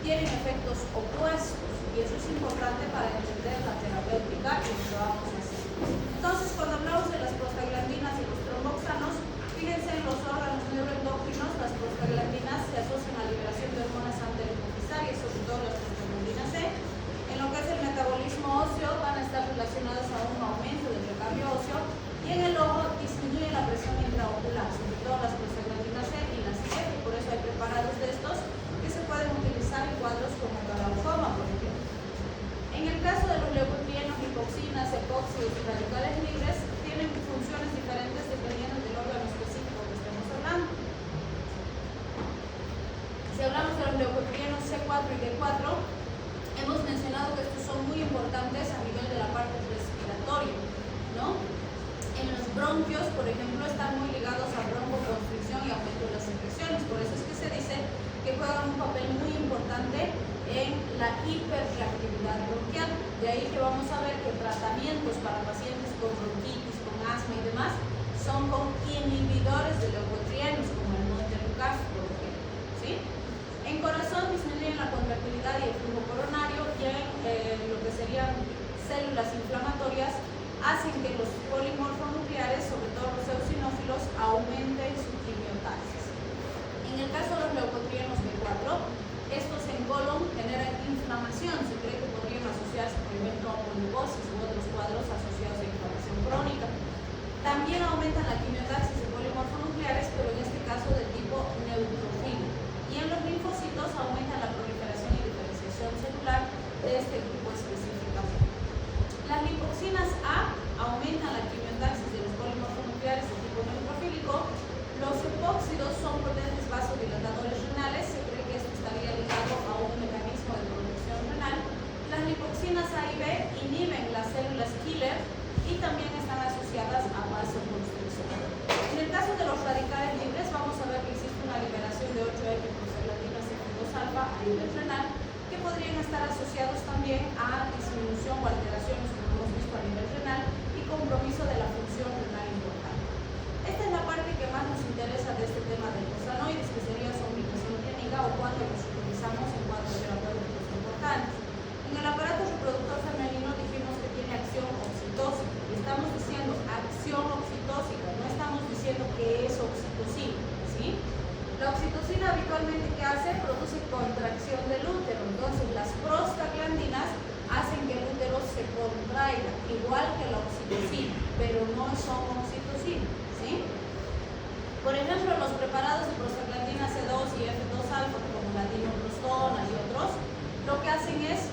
tienen efectos opuestos, y eso es importante para entender la terapéutica y lo que vamos a hacer. Entonces, cuando hablamos de las prostaglandinas y los tromboxanos, fíjense en los órganos neuroendocrinos, las prostaglandinas se asocian a liberación de hormonas antihipoficiarias, sobre todo las prostaglandinas C. En lo que es el metabolismo óseo, van a estar relacionadas a un aumento del recambio óseo, y en el ojo disminuye la presión intraocular, sobre todo las prostaglandinas C y las I, y por eso hay preparados de estos que se pueden utilizar en cuadros como glaucoma, por ejemplo. En el caso de los leucotrienos, lipoxinas, epóxidos y radicales libres, tienen funciones diferentes dependiendo del órgano específico que estemos hablando. Si hablamos de los leucotrienos C4 y D4, hemos mencionado que estos son muy importantes a nivel de la parte respiratoria, ¿no? En los bronquios, por ejemplo, están muy ligados a broncoconstricción y aumento de las secreciones. Por eso es que se dice que juegan un papel muy importante en la hiperreactividad bronquial. De ahí que vamos a ver que tratamientos para pacientes con bronquitis, con asma y demás, son con inhibidores de leucotrienos, como el montelukast, por ejemplo, ¿sí? En corazón disminuyen la contractilidad y el flujo coronario, y en lo que serían células inflamatorias hacen que los polimorfonucleares, sobre todo los eosinófilos, aumenten su quimiotaxis. En el caso de los leucotrienos B4, estos en colon generan inflamación. Se cree que podrían asociarse, por ejemplo, a poliposis u otros cuadros asociados a inflamación crónica. También aumentan la quimiotaxis de polimorfonucleares, pero en este caso de tipo neutrofilo. Y en los linfocitos aumentan la proliferación y diferenciación celular de este grupo específicamente. Las lipoxinas A aumentan la quimiotaxis de los polimorfonucleares de tipo neutrofílico. Los epóxidos son potentes vasodilatadores renales. Se cree que esto estaría ligado a un mecanismo de protección renal. Las lipoxinas A y B inhiben las células killer y también están asociadas a vasoconstricción. En el caso de los radicales libres, vamos a ver que existe una liberación de 8F prostaglandinas F2-alfa a nivel renal, que podrían estar asociados también a disminución o alteraciones, como hemos visto, a nivel renal y compromiso de la función renal importante. Esta es la parte que más nos interesa de este tema de los prostanoides, que sería su aplicación clínica o cuando los utilizamos en cuadros terapéuticos importantes. En el aparato reproductor femenino dijimos que tiene acción oxitósica, y estamos diciendo acción oxitósica, no estamos diciendo que es oxitocina, ¿sí? La oxitocina habitualmente, ¿qué hace? Produce contracción del útero. Entonces las prostaglandinas hacen que el útero se contraiga, igual que la oxitocina, pero no son oxitocina, ¿sí? Por ejemplo, los preparados de prostaglandina C2 y F2-alfa, como la dinoprostona y otros, lo que hacen es...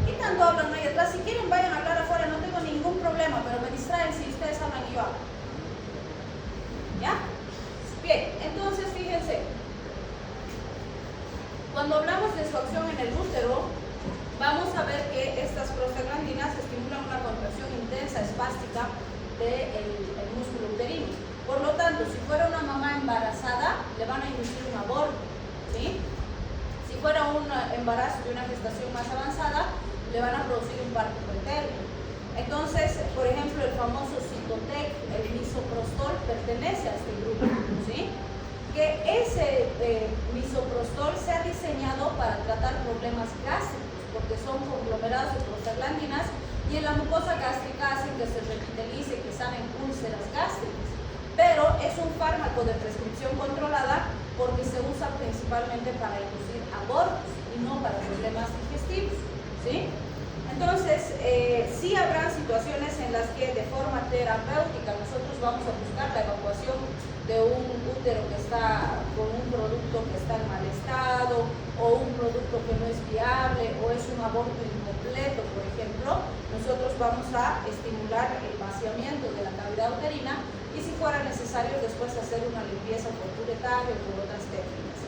¿Qué tanto hablan ahí atrás? Si quieren vayan a hablar afuera, no tengo ningún problema, pero me distraen si ustedes hablan y yo hablo. ¿Ya? Bien, entonces fíjense, cuando hablamos de su acción en el útero, vamos a ver que estas prostaglandinas estimulan una contracción intensa, espástica del músculo uterino. Por lo tanto, si fuera una mamá embarazada, le van a inducir un aborto, ¿sí? Si fuera un embarazo de una gestación más avanzada, le van a producir un parto pretérmino. Entonces, por ejemplo, el famoso Cytotec, el misoprostol, pertenece a este grupo, ¿sí? Que ese misoprostol se ha diseñado para tratar problemas gástricos, porque son conglomerados de prostaglandinas y en la mucosa gástrica hacen que se revitalice, que sanen úlceras gástricas. Pero es un fármaco de prescripción controlada porque se usa principalmente para inducir abortos y no para problemas digestivos, ¿sí? Entonces, sí habrá situaciones en las que de forma terapéutica nosotros vamos a buscar la evacuación de un útero que está con un producto que está en mal estado, o un producto que no es viable, o es un aborto incompleto, por ejemplo. Nosotros vamos a estimular el vaciamiento de la cavidad uterina y si fuera necesario después hacer una limpieza por curetaje o por otras técnicas.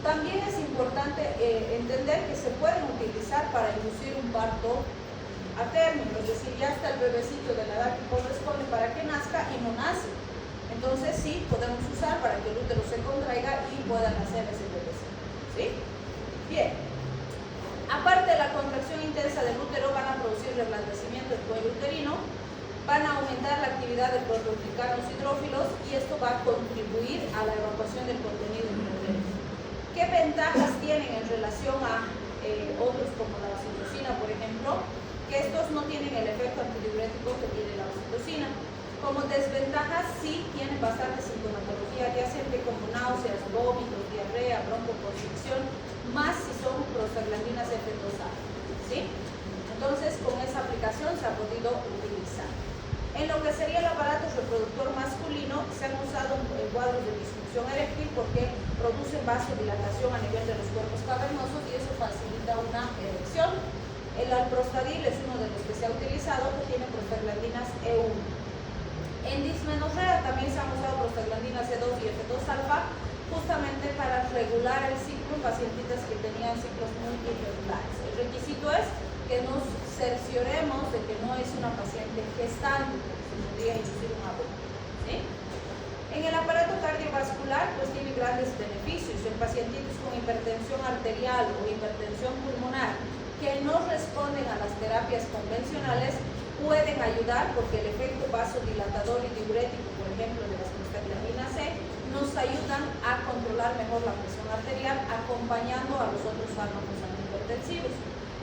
También es importante entender que se pueden utilizar para inducir un parto a término, es decir, ya está el bebecito de la edad que corresponde para que nazca y no nace. Entonces sí, podemos usar para que el útero se contraiga y pueda nacer ese bebecito, ¿sí? Bien. Aparte de la contracción intensa del útero, van a producir reblandecimiento del cuello uterino, van a aumentar la actividad de proteoglicanos hidrófilos y esto va a contribuir a la evacuación del contenido intrautérico. ¿Qué ventajas tienen en relación a otros como la oxitocina, por ejemplo? Que estos no tienen el efecto antidiurético que tiene la oxitocina. Como desventajas sí tienen bastante sintomatología adyacente como náuseas, vómitos, diarrea, broncoconstricción, más si son prostaglandinas F2A, ¿sí? Entonces con esa aplicación se ha podido utilizar. En lo que sería el aparato reproductor masculino se han usado cuadros de disfunción eréctil porque producen vasodilatación a nivel de los cuerpos cavernosos y eso facilita una erección. El alprostadil es uno de los que se ha utilizado, que tiene prostaglandinas E1. En dismenorrea también se han usado prostaglandinas E2 y F2-alfa justamente para regular el ciclo en pacientitas que tenían ciclos muy irregulares. El requisito es que nos cercioremos de que no es una paciente gestante, porque se podría inducir un aborto, ¿sí? En el aparato cardiovascular pues tiene grandes beneficios en pacientitos con hipertensión arterial o hipertensión pulmonar que no responden a las terapias convencionales. Pueden ayudar porque el efecto vasodilatador y diurético, por ejemplo, de las prostaglandinas C, nos ayudan a controlar mejor la presión arterial acompañando a los otros fármacos antihipertensivos.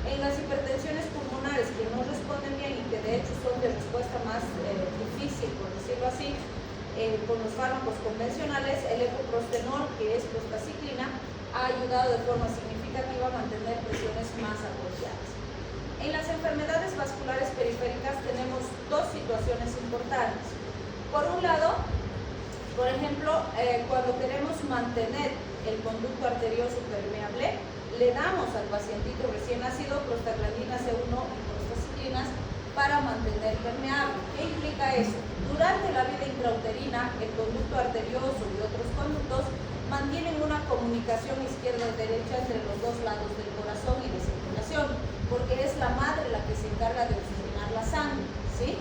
En las hipertensiones pulmonares que no responden bien y que de hecho son de respuesta más difícil, por decirlo así, con los fármacos convencionales, el epoprostenol, que es prostaciclina, ha ayudado de forma significativa a mantener presiones más apropiadas. En las enfermedades vasculares periféricas tenemos dos situaciones importantes. Por un lado, por ejemplo, cuando queremos mantener el conducto arterioso permeable, le damos al pacientito recién nacido prostaglandinas E1 y prostaciclinas para mantener permeable. ¿Qué implica eso? Durante la vida intrauterina, el conducto arterioso y otros conductos mantienen una comunicación izquierda-derecha entre los dos lados del corazón y de circulación, porque es la madre la que se encarga de oxigenar la sangre, ¿sí?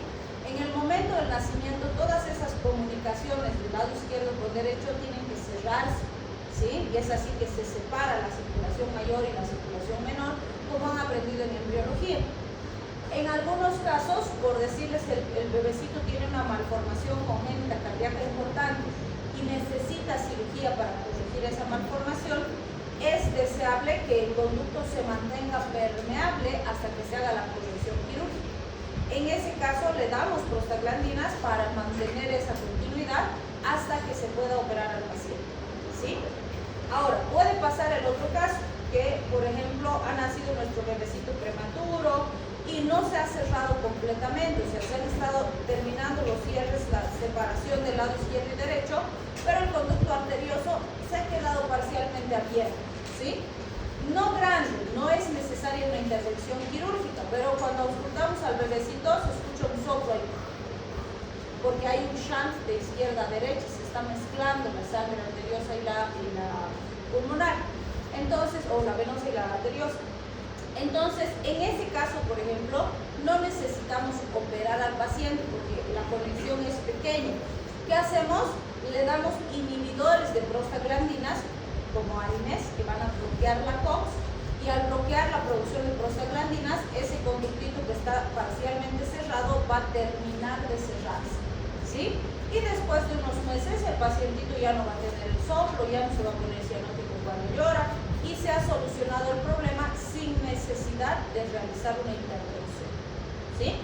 En el momento del nacimiento, todas esas comunicaciones del lado izquierdo con derecho tienen que cerrarse, ¿sí? Y es así que se separa la circulación mayor y la circulación menor, como han aprendido en embriología. En algunos casos, por decirles, el bebecito tiene una malformación congénita cardíaca importante y necesita cirugía para corregir esa malformación, es deseable que el conducto se mantenga permeable hasta que se haga la corrección quirúrgica. En ese caso le damos prostaglandinas para mantener esa continuidad hasta que se pueda operar al paciente, ¿sí? Ahora, puede pasar el otro caso, que por ejemplo ha nacido nuestro bebecito prematuro y no se ha cerrado completamente, o sea, se han estado terminando los cierres, la separación del lado izquierdo y derecho, pero el conducto arterioso se ha quedado parcialmente abierto, ¿sí? No grande, no es necesaria una intervención quirúrgica, pero cuando auscultamos al bebecito se escucha un soplo ahí, porque hay un shunt de izquierda a derecha, se está mezclando la sangre arteriosa y la pulmonar, entonces, o la venosa y la arteriosa. Entonces, en ese caso, por ejemplo, no necesitamos operar al paciente porque la conexión es pequeña. ¿Qué hacemos? Le damos inhibidores de prostaglandinas, como AINES, que van a bloquear la COX, y al bloquear la producción de prostaglandinas, ese conductito que está parcialmente cerrado va a terminar de cerrarse, ¿sí? Y después de unos meses, el pacientito ya no va a tener el soplo, ya no se va a poner cianótico cuando llora, y se ha solucionado el problema sin necesidad de realizar una intervención, ¿sí?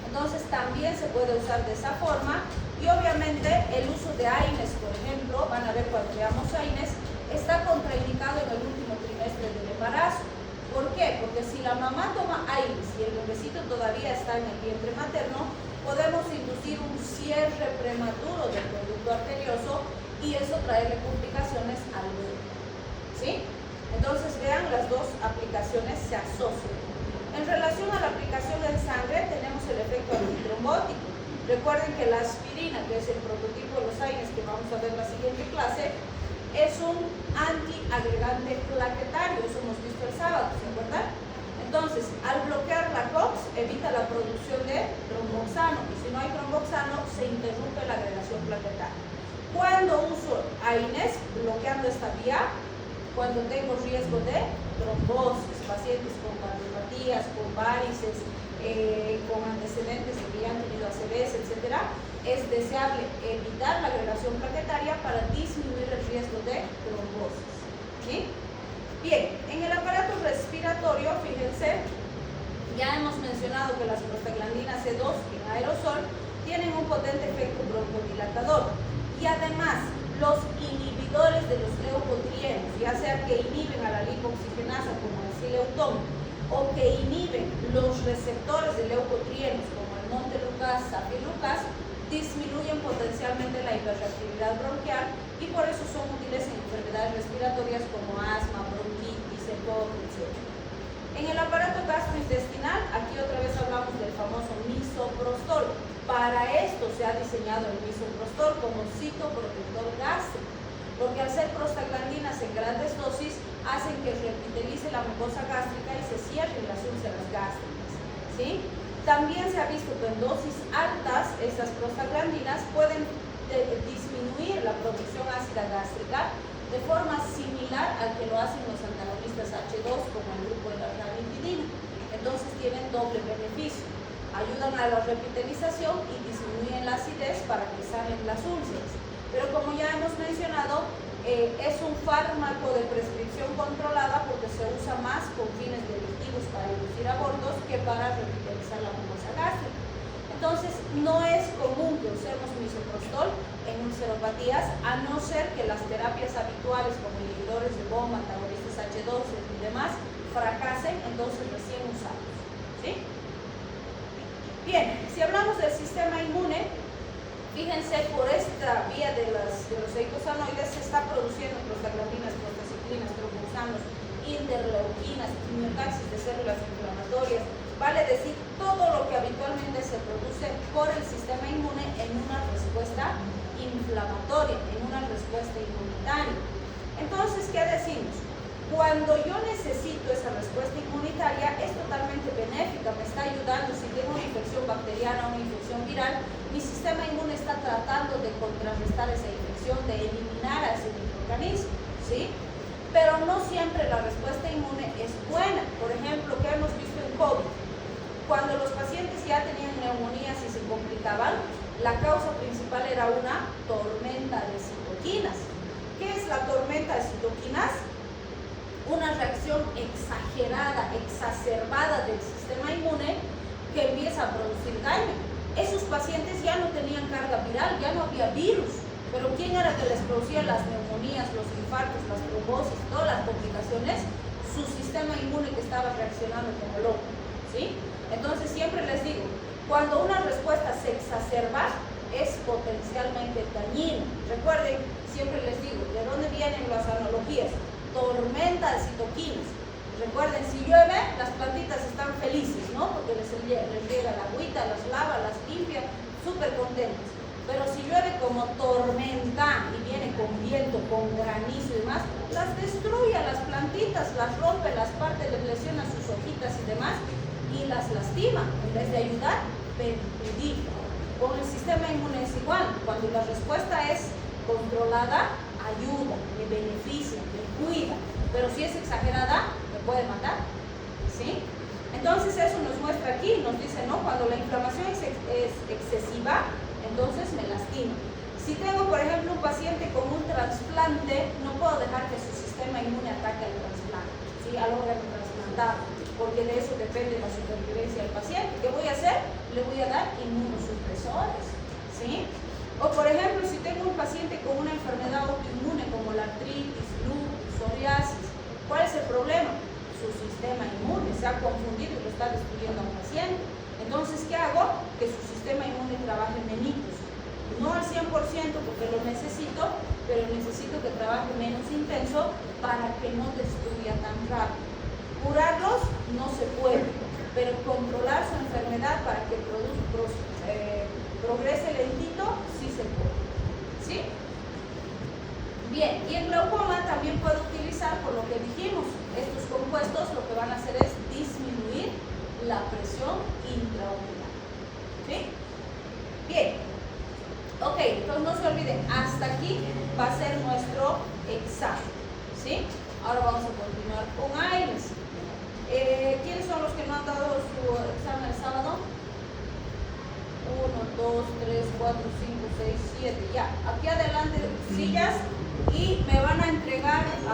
Entonces también se puede usar de esa forma y obviamente el uso de AINES, por ejemplo, van a ver cuando veamos AINES, está contraindicado en el último trimestre del embarazo. ¿Por qué? Porque si la mamá toma AINES y el bebecito todavía está en el vientre materno, podemos inducir un cierre prematuro del conducto arterioso y eso traerle complicaciones al bebé, ¿sí? Entonces vean, las dos aplicaciones se asocian. En relación a la aplicación en sangre tenemos el efecto antitrombótico. Recuerden que la aspirina, que es el prototipo de los AINES que vamos a ver en la siguiente clase, es un antiagregante plaquetario, eso hemos visto el sábado, ¿se acuerdan? Entonces, al bloquear la COX, evita la producción de tromboxano, y si no hay tromboxano, se interrumpe la agregación plaquetaria. Cuando uso AINES, bloqueando esta vía, cuando tengo riesgo de trombosis, pacientes con cardiopatías, con varices, con antecedentes de que ya han tenido ACVs, etc., es deseable evitar la agregación plaquetaria para disminuir el riesgo de trombosis. ¿sí? Bien, en el aparato respiratorio, fíjense, ya hemos mencionado que las prostaglandinas C2 en aerosol tienen un potente efecto broncodilatador y además los inhibidores de los leucotrienos, ya sea que inhiben a la lipoxigenasa como el sileutón o que inhiben los receptores de leucotrienos como el montelukast, safilukast, disminuyen potencialmente la hiperreactividad bronquial y por eso son útiles en enfermedades respiratorias como asma, bronquitis, EPOC, etc. En el aparato gastrointestinal, aquí otra vez hablamos del famoso misoprostol. Para esto se ha diseñado el misoprostol como citoprotector gástrico, porque al ser prostaglandinas en grandes dosis hacen que revitalice la mucosa gástrica y se cierren las úlceras gástricas, ¿sí? También se ha visto que en dosis altas estas prostaglandinas pueden disminuir la producción ácida gástrica de forma similar al que lo hacen los antagonistas H2 como el grupo de la ranitidina. Entonces tienen doble beneficio. Ayudan a la revitalización y disminuyen la acidez para que sanen las úlceras. Pero como ya hemos mencionado, es un fármaco de prescripción controlada porque se usa más con fines delictivos para inducir abortos que para revitalizar la mucosa gástrica. Entonces, no es común que usemos misoprostol en ulceropatías, a no ser que las terapias habituales como inhibidores de bomba, antagonistas H2 y demás fracasen, entonces recién usamos, ¿sí? Bien, si hablamos del sistema inmune, fíjense, por esta vía de los eicosanoides se está produciendo prostaglandinas, prostaciclinas, trophoxanos, interleuquinas, quimiotaxis de células inflamatorias, vale decir, todo lo que habitualmente se produce por el sistema inmune en una respuesta inflamatoria, en una respuesta inmunitaria. Entonces, ¿qué decimos? Cuando yo necesito esa respuesta inmunitaria, es totalmente benéfica, me está ayudando. Si tengo una infección bacteriana o una infección viral, mi sistema inmune está tratando de contrarrestar esa infección, de eliminar a ese microorganismo, ¿sí? Pero no siempre la respuesta inmune es buena. Por ejemplo, ¿qué hemos visto en COVID? Cuando los pacientes ya tenían neumonías y se complicaban, la causa principal era una tormenta de citoquinas. ¿Qué es la tormenta de citoquinas? Una reacción exagerada, exacerbada del sistema inmune que empieza a producir daño. Esos pacientes ya no tenían carga viral, ya no había virus, pero ¿quién era que les producía las neumonías, los infartos, las trombosis, todas las complicaciones? Su sistema inmune que estaba reaccionando como loco, ¿sí? Entonces siempre les digo, cuando una respuesta se exacerba, es potencialmente dañino. Recuerden, siempre les digo, ¿de dónde vienen las analogías? Tormenta de citoquinas. Recuerden, si llueve, las plantitas están felices, ¿no? Porque les llega la agüita, las lava, las limpia, súper contentas. Pero si llueve como tormenta y viene con viento, con granizo y demás, las destruye a las plantitas, las rompe, las parte, les lesiona sus hojitas y demás y las lastima. En vez de ayudar, perjudica. Con el sistema inmune es igual. Cuando la respuesta es controlada, ayuda, me beneficia, me cuida. Pero si es exagerada, me puede matar, ¿sí? Entonces eso nos muestra aquí, nos dice, ¿no? Cuando la inflamación es excesiva, entonces me lastima. Si tengo, por ejemplo, un paciente con un trasplante, no puedo dejar que su sistema inmune ataque al trasplante, ¿sí? Al órgano trasplantado, porque de eso depende la supervivencia del paciente. ¿Qué voy a hacer? Le voy a dar inmunosupresores, ¿sí? O, por ejemplo, si tengo un paciente con una enfermedad autoinmune como la artritis, lupus, psoriasis, ¿cuál es el problema? Su sistema inmune se ha confundido y lo está destruyendo al paciente. Entonces, ¿qué hago? Que su sistema inmune trabaje menos. No al 100% porque lo necesito, pero necesito que trabaje menos intenso para que no destruya tan rápido. Curarlos no se puede, pero controlar su enfermedad para que progrese lentito, sí se puede, ¿sí? Bien, y el glaucoma también puede utilizar, por lo que dijimos, estos compuestos lo que van a hacer es disminuir la presión intraocular, ¿sí? Bien, ok, entonces no se olviden, hasta aquí va a ser